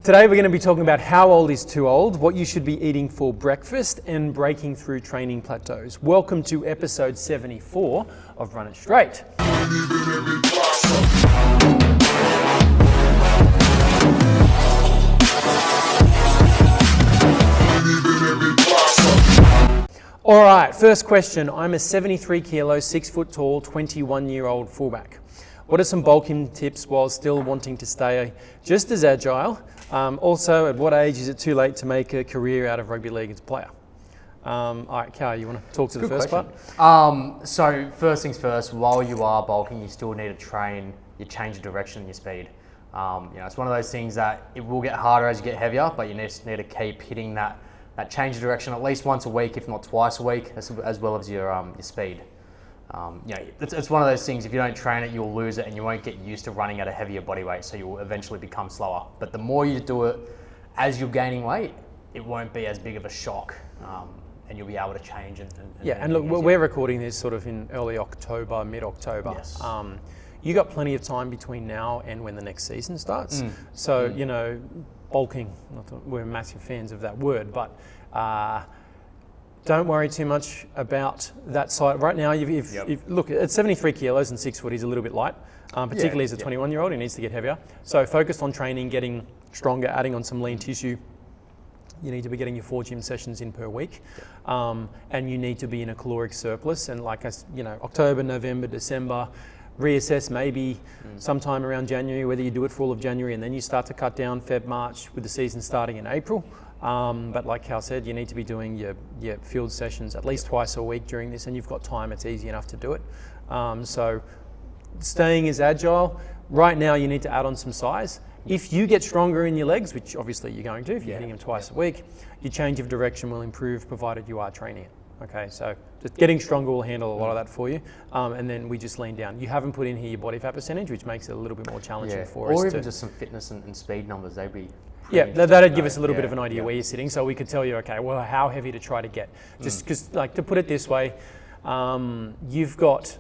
Today we're going to be talking about how old is too old, what you should be eating for breakfast, and breaking through training plateaus. Welcome to episode 74 of Run It Straight. All right, first question. I'm a 73 kilo, 6 foot tall, 21-year-old fullback. What are some bulking tips while still wanting to stay just as agile? Also, at what age is it too late to make a career out of rugby league as a player? All right, Cal, you want to talk to the first part? So first things first, while you are bulking, you still need to train your change of direction and your speed. It's one of those things that it will get harder as you get heavier, but you just need to keep hitting that change of direction at least once a week, if not twice a week, as well as your speed. It's one of those things, if you don't train it, you'll lose it and you won't get used to running at a heavier body weight, so you'll eventually become slower. But the more you do it as you're gaining weight, it won't be as big of a shock, and you'll be able to change. And look, we're recording this sort of in early October, mid-October. Yes. You got plenty of time between now and when the next season starts. Bulking, not that we're massive fans of that word, but don't worry too much about that side. Right now, look, at 73 kilos and 6 foot, he's a little bit light, particularly as a 21-year-old, he needs to get heavier. So focus on training, getting stronger, adding on some lean tissue. You need to be getting your 4 gym sessions in per week, and you need to be in a caloric surplus. And October, November, December, reassess maybe sometime around January, whether you do it for all of January, and then you start to cut down Feb, March, with the season starting in April. But like Cal said, you need to be doing your field sessions at least twice a week during this, and you've got time, it's easy enough to do it. So staying as agile, right now you need to add on some size. If you get stronger in your legs, which obviously you're going to, if you're hitting them twice a week, your change of direction will improve provided you are training it. Okay, so just getting stronger will handle a lot of that for you, and then we just lean down. You haven't put in here your body fat percentage, which makes it a little bit more challenging for us. Or even just some fitness and speed numbers, they'd be that'd give us a little bit of an idea where you're sitting, so we could tell you, okay, well, how heavy to try to get. Just because, to put it this way, if you've got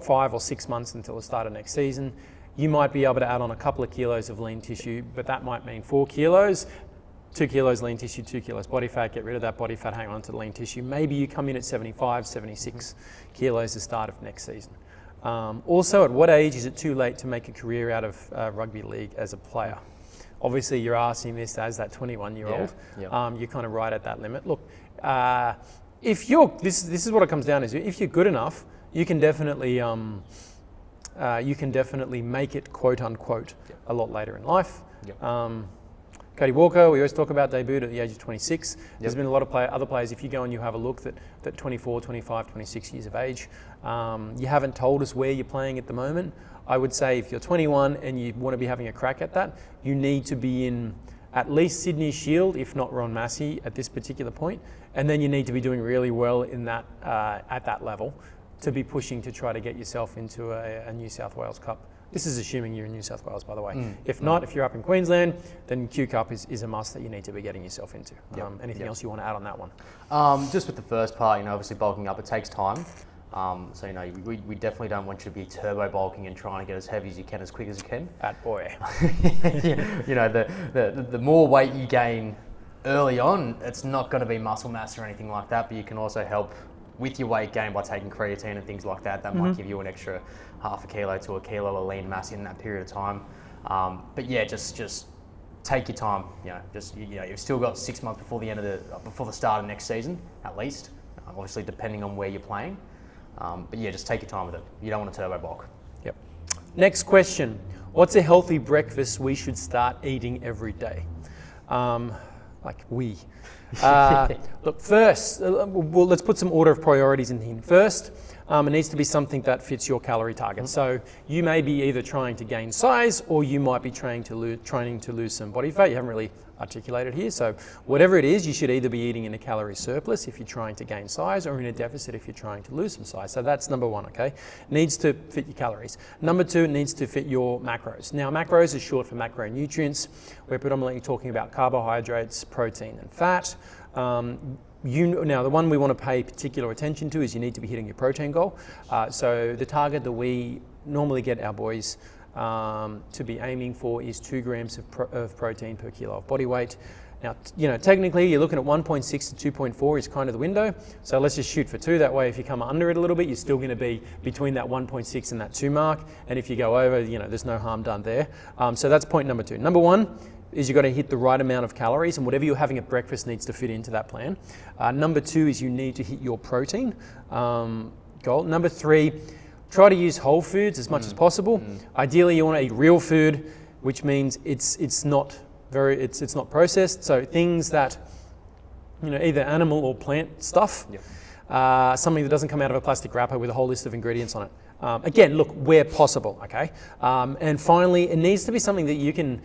5 or 6 months until the start of next season, you might be able to add on a couple of kilos of lean tissue, but that might mean 4 kilos, 2 kilos lean tissue, 2 kilos body fat, get rid of that body fat, hang on to the lean tissue. Maybe you come in at 75, 76 kilos the start of next season. Also, at what age is it too late to make a career out of rugby league as a player? Obviously, you're asking this as that 21-year-old. You're kind of right at that limit. Look, if you're, this is what it comes down to. If you're good enough, you can definitely make it, quote unquote, a lot later in life. Cody Walker, we always talk about, debuted at the age of 26. There's been a lot of other players, if you go and you have a look, that 24, 25, 26 years of age. You haven't told us where you're playing at the moment. I would say if you're 21 and you want to be having a crack at that, you need to be in at least Sydney Shield, if not Ron Massey at this particular point. And then you need to be doing really well in that at that level to be pushing to try to get yourself into a New South Wales Cup. This is assuming you're in New South Wales, by the way. If not, if you're up in Queensland, then Q Cup is a must that you need to be getting yourself into. Anything else you want to add on that one? Just with the first part, obviously bulking up, it takes time. We definitely don't want you to be turbo bulking and trying to get as heavy as you can, as quick as you can. That boy. The more weight you gain early on, it's not going to be muscle mass or anything like that, but you can also help with your weight gain by taking creatine and things like that. That might give you an extra half a kilo to a kilo of lean mass in that period of time. Just take your time. You've still got 6 months before the start of next season, at least. Obviously, depending on where you're playing. Just take your time with it. You don't want to turbo bulk. Yep. Next question. What's a healthy breakfast we should start eating every day? Look, first, let's put some order of priorities in here. First, it needs to be something that fits your calorie target. So you may be either trying to gain size or you might be trying to lose some body fat. You haven't really articulated here. So whatever it is, you should either be eating in a calorie surplus if you're trying to gain size or in a deficit if you're trying to lose some size. So that's number one, okay? Needs to fit your calories. Number two, it needs to fit your macros. Now, macros is short for macronutrients. We're predominantly talking about carbohydrates, protein, and fat. Now, the one we want to pay particular attention to is you need to be hitting your protein goal. So the target that we normally get our boys to be aiming for is 2 grams of protein per kilo of body weight. Now, technically you're looking at 1.6 to 2.4 is kind of the window. So let's just shoot for 2. That way, if you come under it a little bit, you're still going to be between that 1.6 and that 2 mark. And if you go over, there's no harm done there. So that's point number 2. Number 1 is you've got to hit the right amount of calories, and whatever you're having at breakfast needs to fit into that plan. Number 2 is you need to hit your protein goal. Number 3, try to use whole foods as much as possible. Ideally, you want to eat real food, which means it's not processed. So things that, either animal or plant stuff, something that doesn't come out of a plastic wrapper with a whole list of ingredients on it. Again, look, where possible, okay? And finally, it needs to be something that you can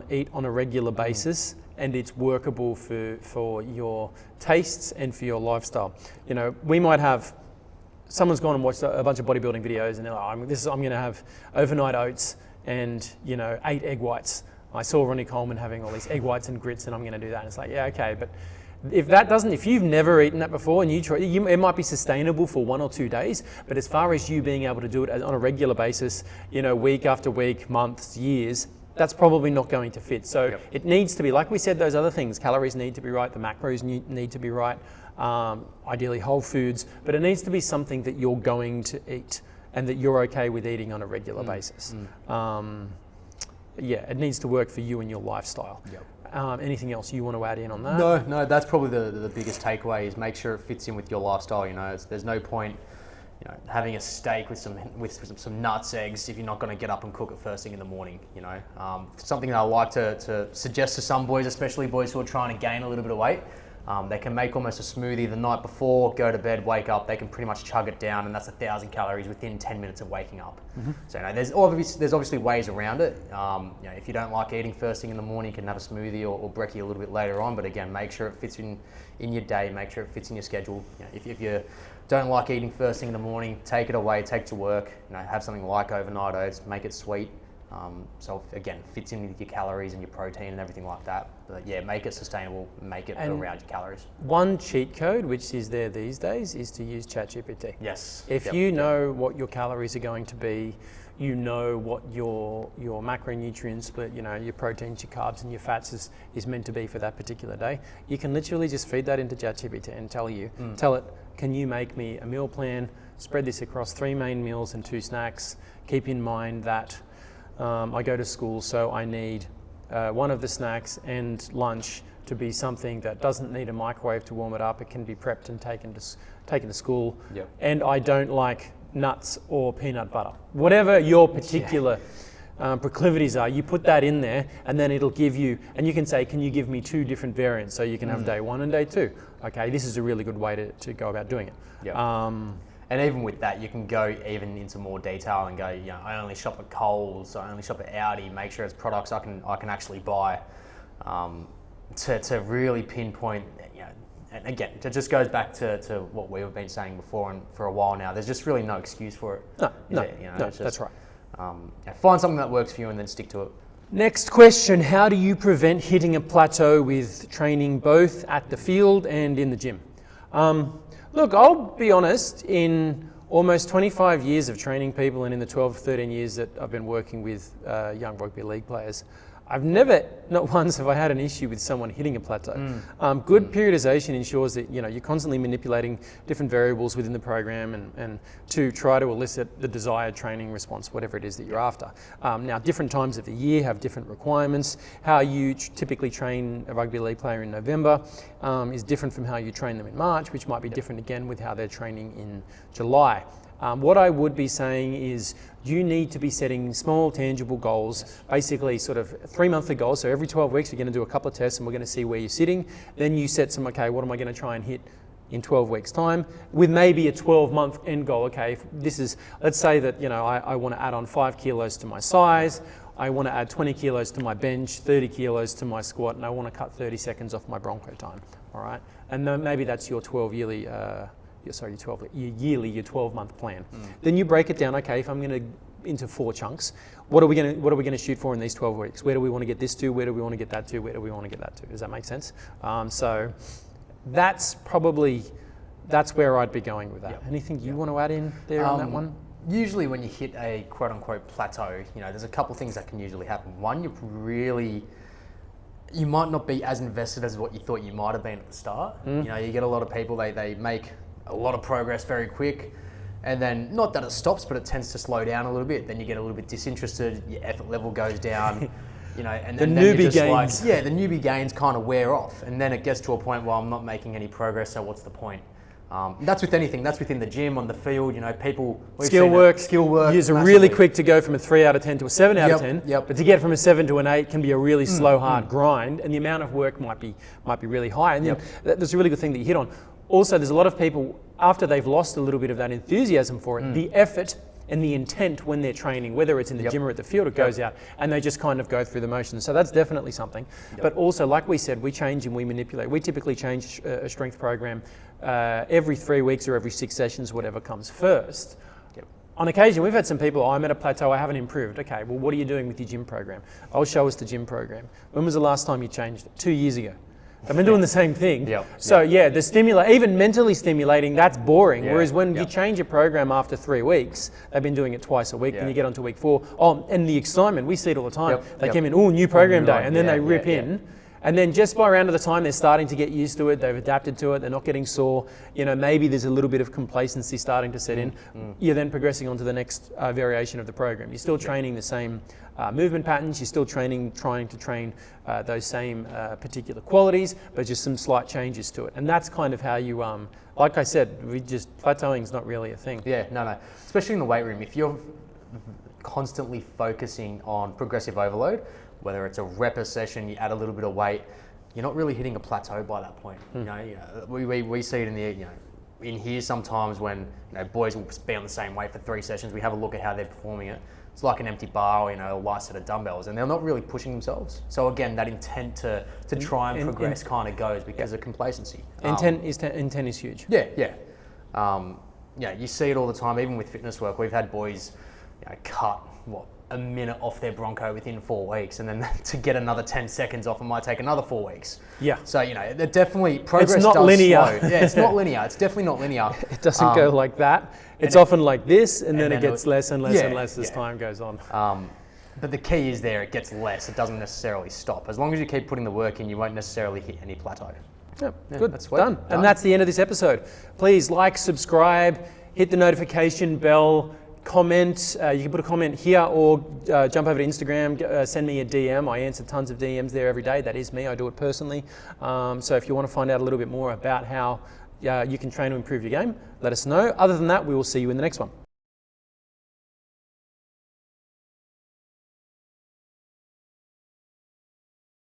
eat on a regular basis, and it's workable for your tastes and for your lifestyle. We might have, someone's gone and watched a bunch of bodybuilding videos, and they're like, I'm going to have overnight oats and 8 egg whites. I saw Ronnie Coleman having all these egg whites and grits, and I'm going to do that. And it's like, yeah, okay, but if you've never eaten that before and you try, it might be sustainable for 1 or 2 days, but as far as you being able to do it on a regular basis, week after week, months, years, that's probably not going to fit. So it needs to be, like we said, those other things, calories need to be right, the macros need to be right, ideally whole foods, but it needs to be something that you're going to eat and that you're okay with eating on a regular basis. It needs to work for you and your lifestyle. Anything else you want to add in on that? No, that's probably the biggest takeaway is make sure it fits in with your lifestyle. There's no point, having a steak with some nuts, eggs, if you're not going to get up and cook it first thing in the morning. Something that I like to suggest to some boys, especially boys who are trying to gain a little bit of weight. They can make almost a smoothie the night before, go to bed, wake up, they can pretty much chug it down, and that's 1,000 calories within 10 minutes of waking up. So there's obviously ways around it. If you don't like eating first thing in the morning, you can have a smoothie or brekkie a little bit later on, but again, make sure it fits in your day, make sure it fits in your schedule. If you don't like eating first thing in the morning, take it away, take it to work, have something like overnight oats, make it sweet. So again, fits in with your calories and your protein and everything like that. But make it sustainable, make it around your calories. One cheat code, which is there these days, is to use ChatGPT. Yes. If you know what your calories are going to be, you know what your macronutrient split, your proteins, your carbs and your fats is meant to be for that particular day, you can literally just feed that into ChatGPT and tell it, can you make me a meal plan, spread this across 3 main meals and 2 snacks, keep in mind that I go to school, so I need one of the snacks and lunch to be something that doesn't need a microwave to warm it up. It can be prepped and taken to school. And I don't like nuts or peanut butter. Whatever your particular proclivities are, you put that in there, and then it'll give you, and you can say, can you give me 2 different variants? So you can have day 1 and day 2. Okay, this is a really good way to go about doing it. And even with that, you can go even into more detail and go, I only shop at Coles, I only shop at Audi, make sure it's products I can actually buy, to really pinpoint, and again, it just goes back to what we've been saying before and for a while now. There's just really no excuse for it. That's right. Find something that works for you and then stick to it. Next question, how do you prevent hitting a plateau with training both at the field and in the gym? Look, I'll be honest, in almost 25 years of training people and in the 12, 13 years that I've been working with young rugby league players, I've never, not once have I had an issue with someone hitting a plateau. Good periodization ensures that you're constantly manipulating different variables within the program and to try to elicit the desired training response, whatever it is that you're after. Now, different times of the year have different requirements. How you typically train a rugby league player in November is different from how you train them in March, which might be different again with how they're training in July. What I would be saying is you need to be setting small, tangible goals, basically sort of 3-monthly goals. So every 12 weeks, you're going to do a couple of tests and we're going to see where you're sitting. Then you set some, okay, what am I going to try and hit in 12 weeks time with maybe a 12-month end goal. Okay, if this is, let's say that, I want to add on 5 kilos to my size. I want to add 20 kilos to my bench, 30 kilos to my squat, and I want to cut 30 seconds off my Bronco time. All right. And then maybe that's your 12 yearly, your 12-month plan. Then you break it down. Okay, if I'm going to into 4 chunks, what are we going to shoot for in these 12 weeks? Where do we want to get this to? Where do we want to get that to? Where do we want to get that to? Does that make sense? So that's where I'd be going with that. Anything you want to add in there on that one? Usually when you hit a quote unquote plateau, there's a couple things that can usually happen. One, you might not be as invested as what you thought you might have been at the start. You get a lot of people, they make a lot of progress very quick, and then not that it stops, but it tends to slow down a little bit. Then you get a little bit disinterested, your effort level goes down, and then the you're newbie just gains. like, the newbie gains kind of wear off, and then it gets to a point where I'm not making any progress, so what's the point? That's with anything. That's within the gym, on the field. People skill work. You're massively. really quick to go from a 3 out of 10 to a 7 out of 10. Yep. But to get from a 7 to an 8 can be a really slow, hard grind, and the amount of work might be really high. And that's a really good thing that you hit on. Also, there's a lot of people after they've lost a little bit of that enthusiasm for it, the effort and the intent when they're training, whether it's in the gym or at the field, it goes out, and they just kind of go through the motions. So that's definitely something. But also, like we said, we change and we manipulate. We typically change a strength program every 3 weeks or every 6 sessions, whatever comes first. On occasion, we've had some people, I'm at a plateau, I haven't improved. Okay, well, what are you doing with your gym program? Oh, show us the gym program. When was the last time you changed it? 2 years ago. I've been doing the same thing. The even mentally stimulating, that's boring. Whereas when you change your program after 3 weeks, they've been doing it twice a week, and you get onto week 4. Oh, and the excitement, we see it all the time. They came in, new program day, and then they rip in. And then just by around of the time they're starting to get used to it, they've adapted to it, they're not getting sore, maybe there's a little bit of complacency starting to set in. You're then progressing on to the next variation of the program. You're still training the same movement patterns, you're still trying to train those same particular qualities, but just some slight changes to it. And that's kind of how you, like I said, plateauing is not really a thing. No. Especially in the weight room, if you're constantly focusing on progressive overload, whether it's a rep a session, you add a little bit of weight, you're not really hitting a plateau by that point. We see it in here sometimes when boys will be on the same weight for 3 sessions. We have a look at how they're performing it. It's like an empty bar or a light set of dumbbells, and they're not really pushing themselves. So again, that intent to try and progress kind of goes because of complacency. Intent is huge. You see it all the time, even with fitness work. We've had boys cut a minute off their Bronco within 4 weeks, and then to get another 10 seconds off, it might take another 4 weeks. So they're definitely progress. It's not does linear. Slow. It's not linear. It's definitely not linear. It doesn't go like that. It's often like this, and then it gets less and less and less as time goes on. But the key is it gets less. It doesn't necessarily stop. As long as you keep putting the work in, you won't necessarily hit any plateau. Good. That's done. And that's the end of this episode. Please like, subscribe, hit the notification bell. Comment, you can put a comment here or jump over to Instagram, send me a DM. I answer tons of DMs there every day. That is me, I do it personally. So if you want to find out a little bit more about how you can train to improve your game, let us know. Other than that, we will see you in the next one.